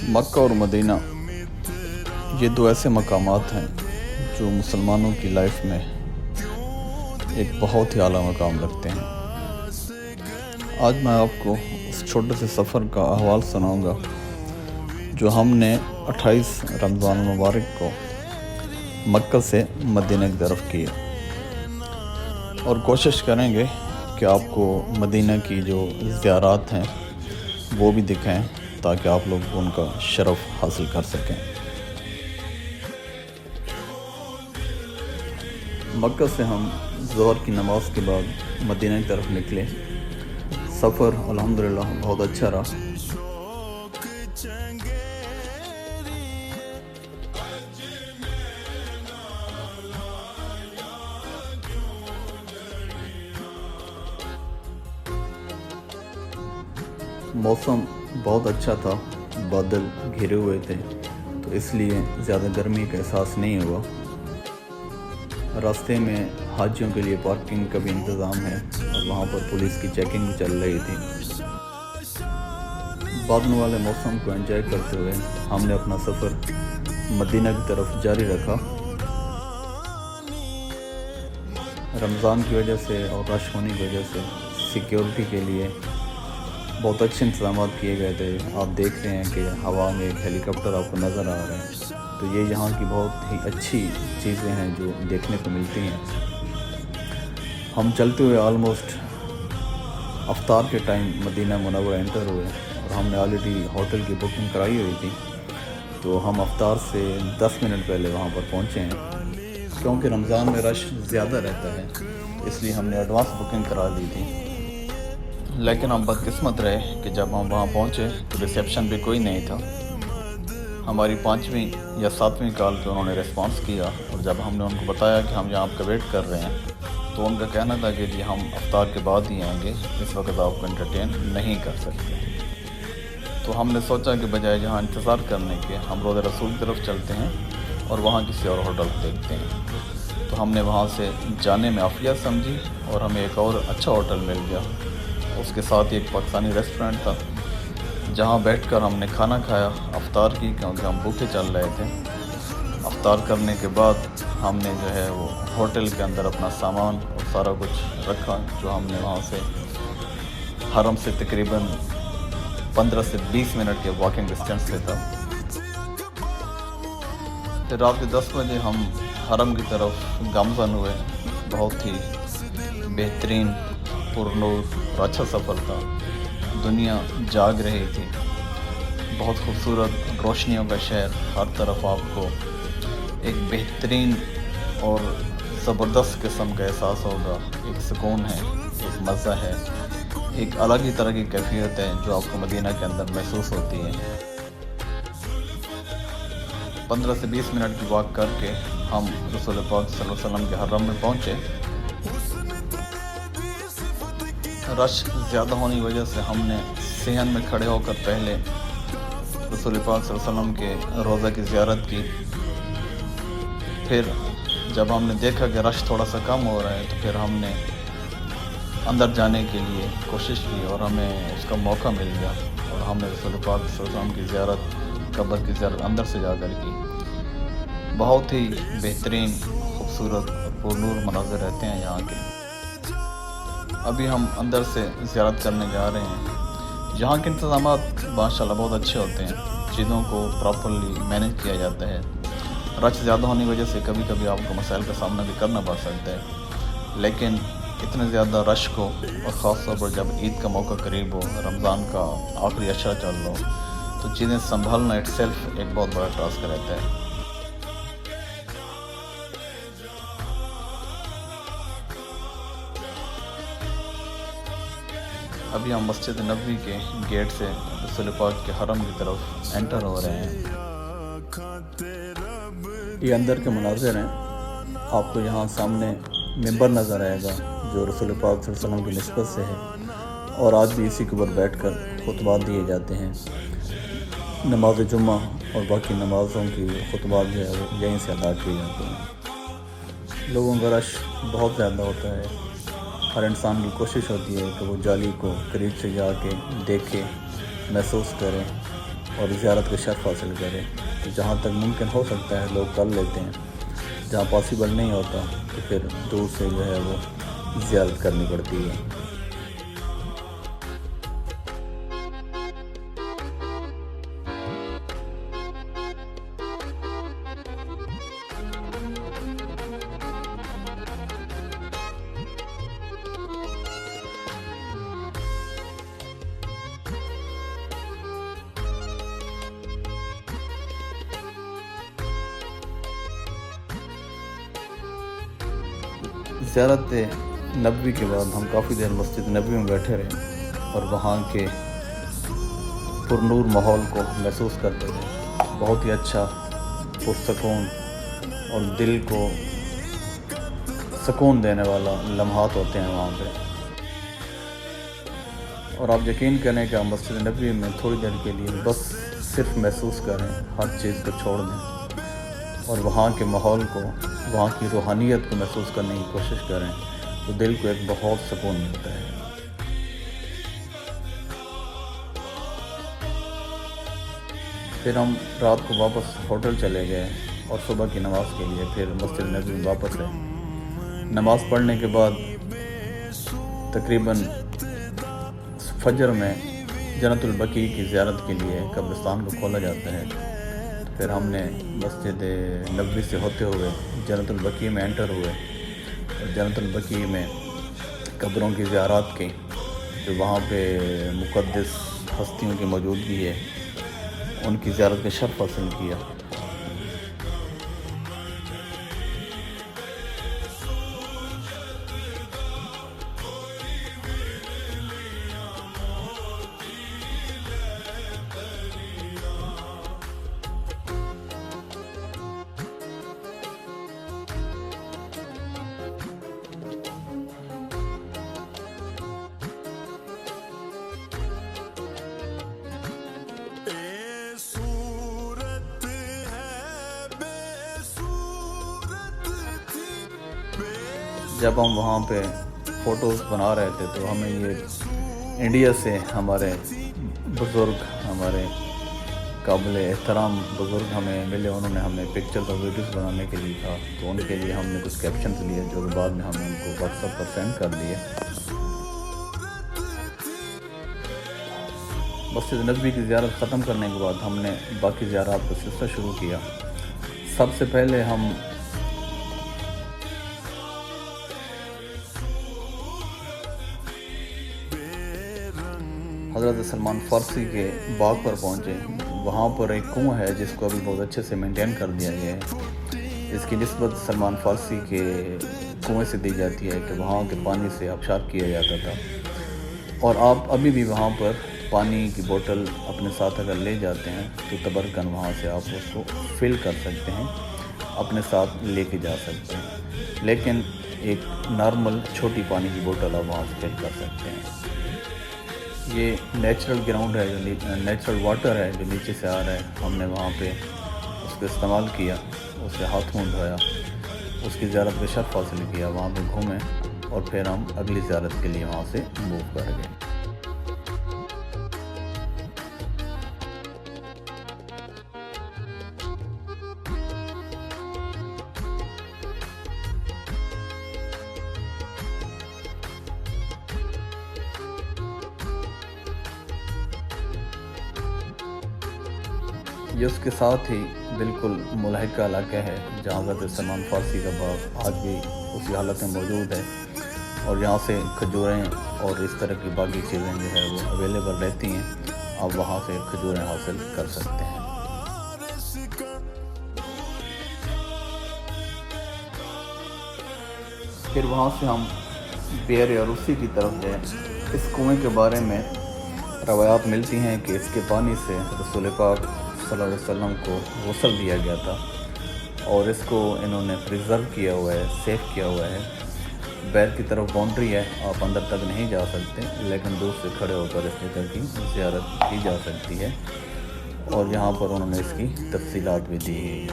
مکہ اور مدینہ یہ دو ایسے مقامات ہیں جو مسلمانوں کی لائف میں ایک بہت ہی اعلیٰ مقام رکھتے ہیں۔ آج میں آپ کو اس چھوٹے سے سفر کا احوال سناؤں گا جو ہم نے 28 رمضان المبارک کو مکہ سے مدینہ کی طرف کیا، اور کوشش کریں گے کہ آپ کو مدینہ کی جو زیارات ہیں وہ بھی دکھائیں تاکہ آپ لوگ ان کا شرف حاصل کر سکیں۔ مکہ سے ہم ظہر کی نماز کے بعد مدینہ کی طرف نکلے۔ سفر الحمدللہ بہت اچھا رہا۔ موسم بہت اچھا تھا، بادل گھرے ہوئے تھے تو اس لیے زیادہ گرمی کا احساس نہیں ہوا۔ راستے میں حاجیوں کے لیے پارکنگ کا بھی انتظام ہے اور وہاں پر پولیس کی چیکنگ بھی چل رہی تھی۔ بادلوں والے موسم کو انجوائے کرتے ہوئے ہم نے اپنا سفر مدینہ کی طرف جاری رکھا۔ رمضان کی وجہ سے اور رش ہونے کی وجہ سے سیکیورٹی کے لیے بہت اچھے انتظامات کیے گئے تھے۔ آپ دیکھ رہے ہیں کہ ہوا میں ایک ہیلی کاپٹر آپ کو نظر آ رہے ہیں، تو یہ یہاں کی بہت ہی اچھی چیزیں ہیں جو دیکھنے کو ملتی ہیں۔ ہم چلتے ہوئے آلموسٹ افطار کے ٹائم مدینہ منورہ انٹر ہوئے، اور ہم نے آلریڈی ہوٹل کی بکنگ کرائی ہوئی تھی، تو ہم افطار سے 10 منٹ پہلے وہاں پر پہنچے ہیں۔ کیونکہ رمضان میں رش زیادہ رہتا ہے اس لیے ہم نے ایڈوانس بکنگ کرا لی تھی، لیکن ہم بدقسمت رہے کہ جب ہم وہاں پہنچے تو ریسیپشن بھی کوئی نہیں تھا۔ ہماری 5ویں یا 7ویں کال پہ انہوں نے ریسپانس کیا، اور جب ہم نے ان کو بتایا کہ ہم یہاں آپ کا ویٹ کر رہے ہیں تو ان کا کہنا تھا کہ جی ہم افطار کے بعد ہی آئیں گے، اس وقت آپ کو انٹرٹین نہیں کر سکتے۔ تو ہم نے سوچا کہ بجائے جہاں انتظار کرنے کے ہم روضہ رسول کی طرف چلتے ہیں اور وہاں کسی اور ہوٹل کو دیکھتے ہیں۔ تو ہم نے وہاں سے جانے میں عافیت سمجھی اور ہمیں ایک اور اچھا ہوٹل مل گیا۔ اس کے ساتھ ایک پاکستانی ریسٹورنٹ تھا جہاں بیٹھ کر ہم نے کھانا کھایا افطار کی، کیونکہ ہم بھوکے چل رہے تھے۔ افطار کرنے کے بعد ہم نے جو ہے وہ ہوٹل کے اندر اپنا سامان اور سارا کچھ رکھا جو ہم نے وہاں سے حرم سے تقریباً 15 سے 20 منٹ کے واکنگ ڈسٹینس پہ تھا۔ پھر رات کے 10 بجے ہم حرم کی طرف گامزن ہوئے۔ بہت ہی بہترین پرنور اور اچھا سفر تھا۔ دنیا جاگ رہی تھی، بہت خوبصورت روشنیوں کا شہر، ہر طرف آپ کو ایک بہترین اور زبردست قسم کا احساس ہوگا۔ ایک سکون ہے، ایک مزہ ہے، ایک الگ ہی طرح کی کیفیت ہے جو آپ کو مدینہ کے اندر محسوس ہوتی ہے۔ 15 سے 20 منٹ کی واک کر کے ہم رسول پاک صلی اللہ علیہ وسلم کے حرم میں پہنچے۔ رش زیادہ ہونے کی وجہ سے ہم نے صحن میں کھڑے ہو کر پہلے رسول پاک صلی اللہ علیہ وسلم کے روضہ کی زیارت کی۔ پھر جب ہم نے دیکھا کہ رش تھوڑا سا کم ہو رہا ہے تو پھر ہم نے اندر جانے کے لیے کوشش کی اور ہمیں اس کا موقع مل گیا، اور ہم نے رسول پاک صلی اللہ علیہ وسلم کی زیارت، قبر کی زیارت اندر سے جا کر کی۔ بہت ہی بہترین، خوبصورت اور پرنور مناظر رہتے ہیں یہاں کے۔ ابھی ہم اندر سے زیارت کرنے جا رہے ہیں۔ یہاں کے انتظامات ماشاءاللہ بہت اچھے ہوتے ہیں، چیزوں کو پراپرلی مینیج کیا جاتا ہے۔ رش زیادہ ہونے کی وجہ سے کبھی کبھی آپ کو مسائل کا سامنا بھی کرنا پڑ سکتا ہے، لیکن اتنے زیادہ رش کو، اور خاص طور پر جب عید کا موقع قریب ہو، رمضان کا آخری عشرہ چل رہا ہو، تو چیزیں سنبھالنا اٹ سیلف ایک بہت بڑا ٹاسک رہتا ہے۔ ابھی ہم مسجد نبوی کے گیٹ سے رسول پاک کے حرم کی طرف انٹر ہو رہے ہیں۔ یہ اندر کے مناظر ہیں۔ آپ کو یہاں سامنے ممبر نظر آئے گا جو رسول پاک صلی اللہ علیہ وسلم کی نسبت سے ہے، اور آج بھی اسی کے اوپر بیٹھ کر خطبات دیے جاتے ہیں۔ نماز جمعہ اور باقی نمازوں کی خطبات جو ہے وہ یہیں سے ادا کیے جاتے ہیں۔ لوگوں کا رش بہت زیادہ ہوتا ہے۔ ہر انسان کی کوشش ہوتی ہے کہ وہ جالی کو قریب سے جا کے دیکھے، محسوس کرے، اور زیارت کا شرف حاصل کریں. تو جہاں تک ممکن ہو سکتا ہے لوگ کر لیتے ہیں. جہاں پاسبل نہیں ہوتا تو پھر دور سے جو ہے وہ زیارت کرنی پڑتی ہے. زیارت نبوی کے بعد ہم کافی دیر مسجد نبوی میں بیٹھے رہے اور وہاں کے پرنور ماحول کو محسوس کرتے تھے. بہت ہی اچھا پرسکون اور دل کو سکون دینے والا لمحات ہوتے ہیں وہاں پہ. اور آپ یقین کریں کہ آپ مسجد نبوی میں تھوڑی دیر کے لیے بس صرف محسوس کریں, ہر چیز کو چھوڑ دیں اور وہاں کے ماحول کو, وہاں کی روحانیت کو محسوس کرنے کی کوشش کریں تو دل کو ایک بہت سکون ملتا ہے. پھر ہم رات کو واپس ہوٹل چلے گئے اور صبح کی نماز کے لیے پھر مسجد نبوی میں واپس آئے. نماز پڑھنے کے بعد تقریباً فجر میں جنت البقیع کی زیارت کے لیے قبرستان کو کھولا جاتا ہے. پھر ہم نے مسجد نبوی سے ہوتے ہوئے جنت البقیع میں انٹر ہوئے اور جنت البقیع میں قبروں کی زیارات کی, جو وہاں پہ مقدس ہستیوں کی موجودگی ہے ان کی زیارت کا شرف حاصل کیا. جب ہم وہاں پہ فوٹوز بنا رہے تھے تو ہمیں یہ انڈیا سے ہمارے بزرگ, ہمارے قابل احترام بزرگ ہمیں ملے. انہوں نے ہمیں پکچرز اور ویڈیوز بنانے کے لیے کہا تو ان کے لیے ہم نے کچھ کیپشنز لیے جو کہ بعد میں ہم نے ان کو واٹس ایپ پر سینڈ کر دیے. مسجد نبوی کی زیارت ختم کرنے کے بعد ہم نے باقی زیارات کا سلسلہ شروع کیا. سب سے پہلے ہم حضرت سلمان فارسی کے باغ پر پہنچے. وہاں پر ایک کنواں ہے جس کو ابھی بہت اچھے سے مینٹین کر دیا گیا ہے. اس کی نسبت سلمان فارسی کے کنویں سے دی جاتی ہے کہ وہاں کے پانی سے آبشار کیا جاتا تھا. اور آپ ابھی بھی وہاں پر پانی کی بوٹل اپنے ساتھ اگر لے جاتے ہیں تو تبرکن وہاں سے آپ اس کو فل کر سکتے ہیں, اپنے ساتھ لے کے جا سکتے ہیں. لیکن ایک نارمل چھوٹی پانی کی بوٹل آپ وہاں سے فل کر سکتے ہیں. یہ نیچرل گراؤنڈ ہے, جو نیچرل واٹر ہے جو نیچے سے آ رہا ہے. ہم نے وہاں پہ اس کو استعمال کیا, اس سے ہاتھ منہ دھویا, اس کی زیارت کا شرف حاصل کیا, وہاں پہ گھومیں اور پھر ہم اگلی زیارت کے لیے وہاں سے موو کر گئے. یہ اس کے ساتھ ہی بالکل ملحقہ علاقہ ہے جہاں حضرت سلمان فارسی کا باغ آج بھی اسی حالت میں موجود ہے. اور یہاں سے کھجوریں اور اس طرح کی باقی چیزیں جو ہے وہ اویلیبل رہتی ہیں. آپ وہاں سے کھجوریں حاصل کر سکتے ہیں. پھر وہاں سے ہم بیر عروسی کی طرف گئے. اس کنویں کے بارے میں روایات ملتی ہیں کہ اس کے پانی سے رسول پاک صلی اللہ علیہ وسلم کو غسل دیا گیا تھا اور اس کو انہوں نے پریزرو کیا ہوا ہے, سیف کیا ہوا ہے. بیت کی طرف باؤنڈری ہے, آپ اندر تک نہیں جا سکتے لیکن دور سے کھڑے ہو کر اس جگہ کی زیارت کی جا سکتی ہے. اور یہاں پر انہوں نے اس کی تفصیلات بھی دی ہے.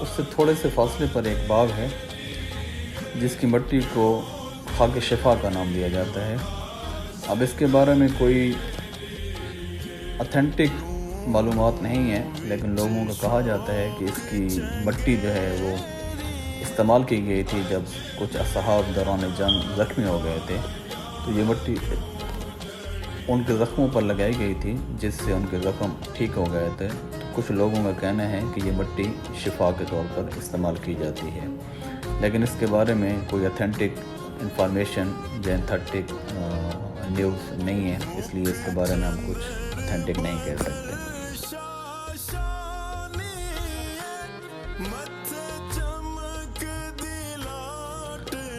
اس سے تھوڑے سے فاصلے پر ایک باغ ہے جس کی مٹی کو خاک شفا کا نام دیا جاتا ہے۔ اب اس کے بارے میں کوئی اتھینٹک معلومات نہیں ہیں، لیکن لوگوں کا کہا جاتا ہے کہ اس کی مٹی جو ہے وہ استعمال کی گئی تھی جب کچھ اصحاب دوران جنگ زخمی ہو گئے تھے، تو یہ مٹی ان کے زخموں پر لگائی گئی تھی جس سے ان کے زخم ٹھیک ہو گئے تھے۔ تو کچھ لوگوں کا کہنا ہے کہ یہ مٹی شفا کے طور پر استعمال کی جاتی ہے، لیکن اس کے بارے میں کوئی اتھینٹک انفارمیشن یا اتھینٹک نیوز نہیں ہے، اس لیے اس کے بارے میں ہم کچھ اتھینٹک نہیں کہہ سکتے۔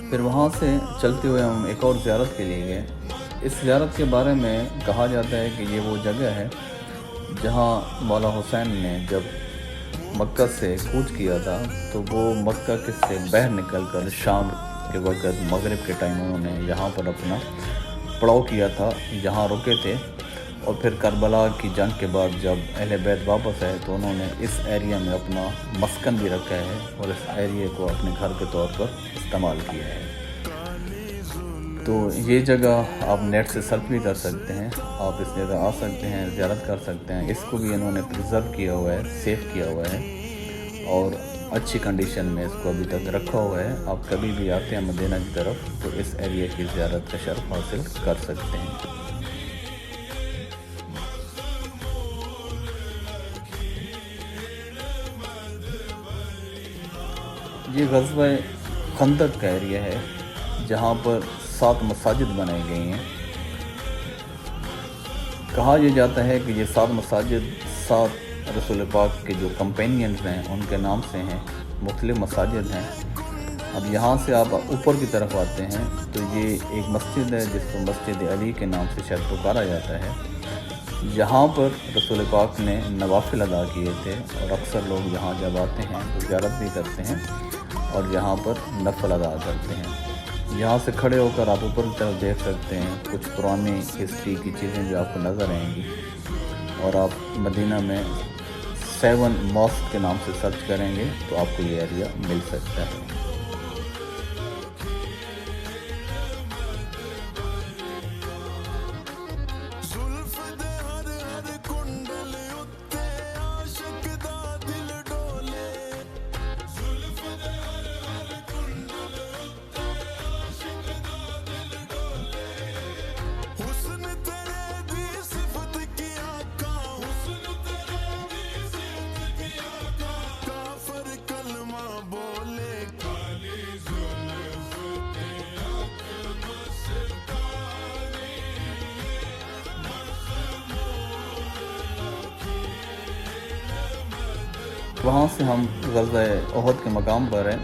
پھر وہاں سے چلتے ہوئے ہم ایک اور زیارت کے لیے گئے۔ اس زیارت کے بارے میں کہا جاتا ہے کہ یہ وہ جگہ ہے جہاں مولا حسین نے جب مکہ سے کوچ کیا تھا تو وہ مکہ سے باہر نکل کر شام کے وقت مغرب کے ٹائم انہوں نے یہاں پر اپنا پڑاؤ کیا تھا، یہاں رکے تھے، اور پھر کربلا کی جنگ کے بعد جب اہل بیت واپس آئے تو انہوں نے اس ایریا میں اپنا مسکن بھی رکھا ہے اور اس ایریے کو اپنے گھر کے طور پر استعمال کیا ہے۔ تو یہ جگہ آپ نیٹ سے سرچ بھی کر سکتے ہیں، آپ اس جگہ آ سکتے ہیں، زیارت کر سکتے ہیں۔ اس کو بھی انہوں نے پریزرو کیا ہوا ہے، سیو کیا ہوا ہے اور اچھی کنڈیشن میں اس کو ابھی تک رکھا ہوا ہے۔ آپ کبھی بھی آتے ہیں مدینہ کی طرف تو اس ایریا کی زیارت کا شرف حاصل کر سکتے ہیں۔ یہ غزوہ خندق کا ایریا ہے جہاں پر 7 مساجد بنائی گئی ہیں۔ کہا یہ جاتا ہے کہ یہ 7 مساجد 7 رسول پاک کے جو کمپینینز ہیں ان کے نام سے ہیں، مختلف مساجد ہیں۔ اب یہاں سے آپ اوپر کی طرف آتے ہیں تو یہ ایک مسجد ہے جس کو مسجد علی کے نام سے شاید پکارا جاتا ہے۔ یہاں پر رسول پاک نے نوافل ادا کیے تھے اور اکثر لوگ یہاں جب آتے ہیں تو زیارت بھی کرتے ہیں اور یہاں پر نفل ادا کرتے ہیں۔ یہاں سے کھڑے ہو کر آپ اوپر کی طرف دیکھ سکتے ہیں، کچھ پرانی ہسٹری کی چیزیں جو آپ کو نظر آئیں گی، اور آپ مدینہ میں 7 ماسک کے نام سے سرچ کریں گے تو آپ کو یہ ایریا مل سکتا ہے۔ وہاں سے ہم غزوہ احد کے مقام پر ہیں۔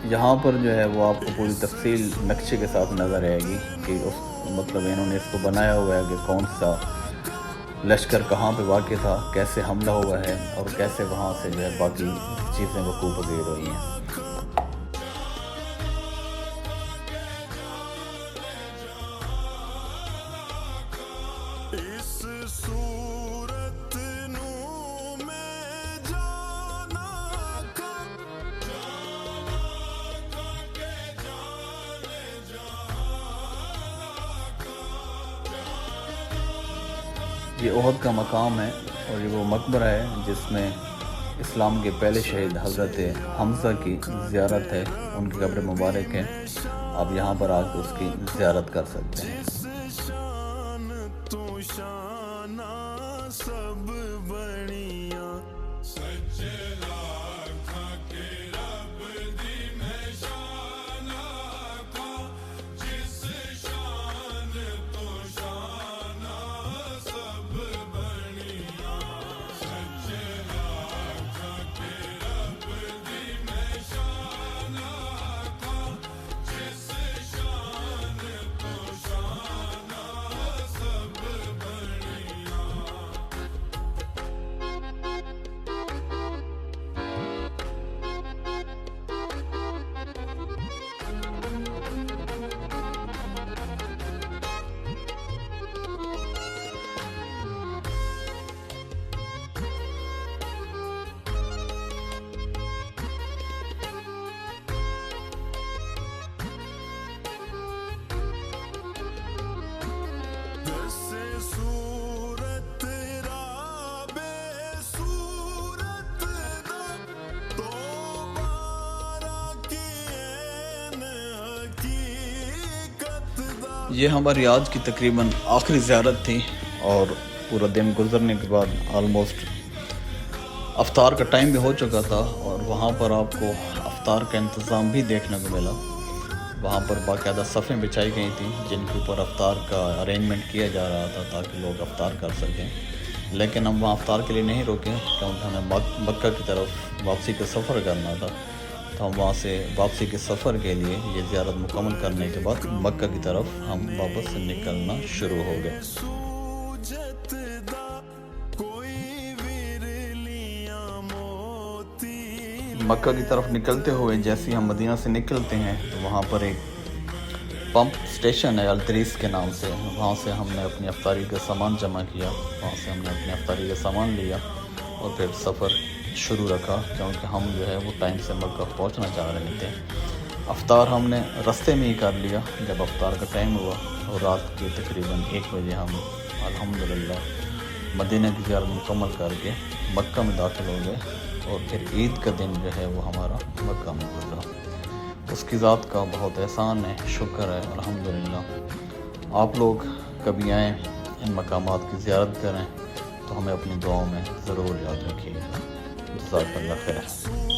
یہاں پر جو ہے وہ آپ کو پوری تفصیل نقشے کے ساتھ نظر آئے گی کہ مطلب انہوں نے اس کو بنایا ہوا ہے کہ کون سا لشکر کہاں پہ واقع تھا، کیسے حملہ ہوا ہے اور کیسے وہاں سے جو ہے باقی چیزیں وقوع پذیر ہوئی ہیں۔ یہ احد کا مقام ہے اور یہ وہ مقبرہ ہے جس میں اسلام کے پہلے شہید حضرت حمزہ کی زیارت ہے، ان کی قبر مبارک ہے۔ آپ یہاں پر آ کے اس کی زیارت کر سکتے ہیں۔ یہ ہماری آج کی تقریباً آخری زیارت تھی، اور پورا دن گزرنے کے بعد آلموسٹ افطار کا ٹائم بھی ہو چکا تھا، اور وہاں پر آپ کو افطار کا انتظام بھی دیکھنے کو ملا۔ وہاں پر باقاعدہ صفیں بچھائی گئی تھیں جن کے اوپر افطار کا ارینجمنٹ کیا جا رہا تھا تاکہ لوگ افطار کر سکیں، لیکن ہم وہاں افطار کے لیے نہیں رکے کیونکہ ہمیں مکہ کی طرف واپسی کا سفر کرنا تھا۔ تو ہم وہاں سے واپسی کے سفر کے لیے یہ زیارت مکمل کرنے کے بعد مکہ کی طرف ہم واپس نکلنا شروع ہو گئے۔ مکہ کی طرف نکلتے ہوئے جیسے ہم مدینہ سے نکلتے ہیں تو وہاں پر ایک پمپ اسٹیشن ہے الدریس کے نام سے، وہاں سے ہم نے اپنی افطاری کا سامان جمع کیا، وہاں سے ہم نے اپنی افطاری کا سامان لیا اور پھر سفر شروع رکھا کیونکہ ہم جو ہے وہ ٹائم سے مکہ پہنچنا چاہ رہے تھے۔ افطار ہم نے رستے میں ہی کر لیا جب افطار کا ٹائم ہوا، اور رات کے تقریباً 1 بجے ہم الحمدللہ مدینہ کی زیارت مکمل کر کے مکہ میں داخل ہو گئے، اور پھر عید کا دن جو ہے وہ ہمارا مکہ میں گزرا۔ اس کی ذات کا بہت احسان ہے، شکر ہے الحمدللہ۔ آپ لوگ کبھی آئیں ان مقامات کی زیارت کریں تو ہمیں اپنی دعاؤں میں ضرور یاد رکھیے گا۔ جزاک اللہ خیر۔